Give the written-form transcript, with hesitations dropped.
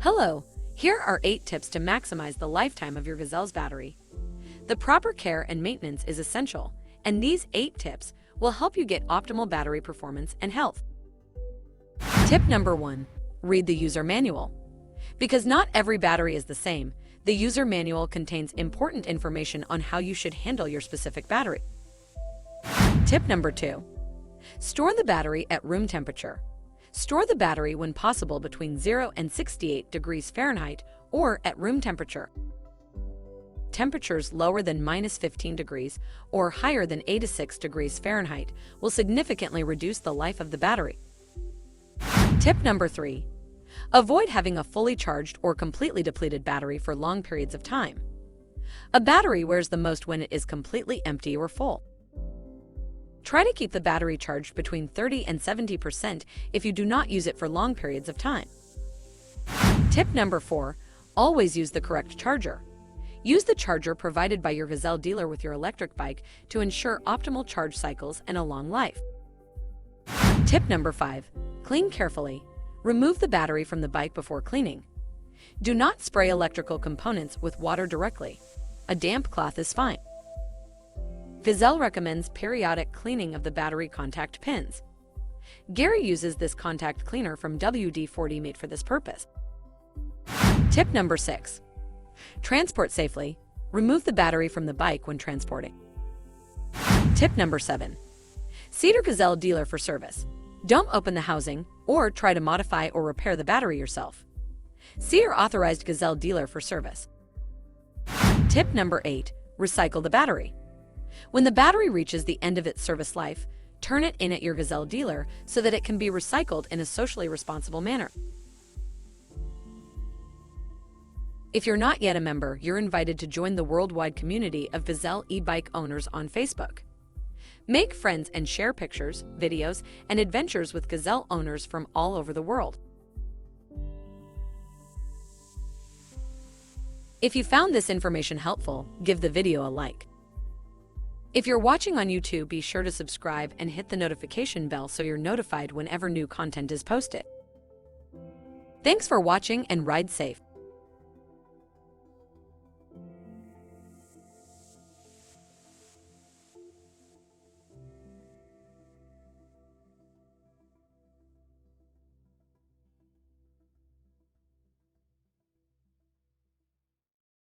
Hello, here are 8 tips to maximize the lifetime of your Gazelle's battery. The proper care and maintenance is essential, and these 8 tips will help you get optimal battery performance and health. Tip number 1. Read the user manual. Because not every battery is the same, the user manual contains important information on how you should handle your specific battery. Tip number 2. Store the battery at room temperature. Store the battery when possible between 0 and 68 degrees Fahrenheit or at room temperature. Temperatures lower than -15 degrees or higher than 86 degrees Fahrenheit will significantly reduce the life of the battery. Tip number 3. Avoid having a fully charged or completely depleted battery for long periods of time. A battery wears the most when it is completely empty or full. Try to keep the battery charged between 30 and 70% if you do not use it for long periods of time. Tip number 4. Always use the correct charger. Use the charger provided by your Gazelle dealer with your electric bike to ensure optimal charge cycles and a long life. Tip number 5. Clean carefully. Remove the battery from the bike before cleaning. Do not spray electrical components with water directly. A damp cloth is fine. Gazelle recommends periodic cleaning of the battery contact pins. Gary uses this contact cleaner from WD-40 made for this purpose. Tip number 6. Transport safely. Remove the battery from the bike when transporting. Tip number 7. See your Gazelle dealer for service. Don't open the housing or try to modify or repair the battery yourself. See your authorized Gazelle dealer for service. Tip number 8. Recycle the battery. When the battery reaches the end of its service life, turn it in at your Gazelle dealer so that it can be recycled in a socially responsible manner. If you're not yet a member, you're invited to join the worldwide community of Gazelle e-bike owners on Facebook. Make friends and share pictures, videos, and adventures with Gazelle owners from all over the world. If you found this information helpful, give the video a like. If you're watching on YouTube, be sure to subscribe and hit the notification bell so you're notified whenever new content is posted. Thanks for watching and ride safe.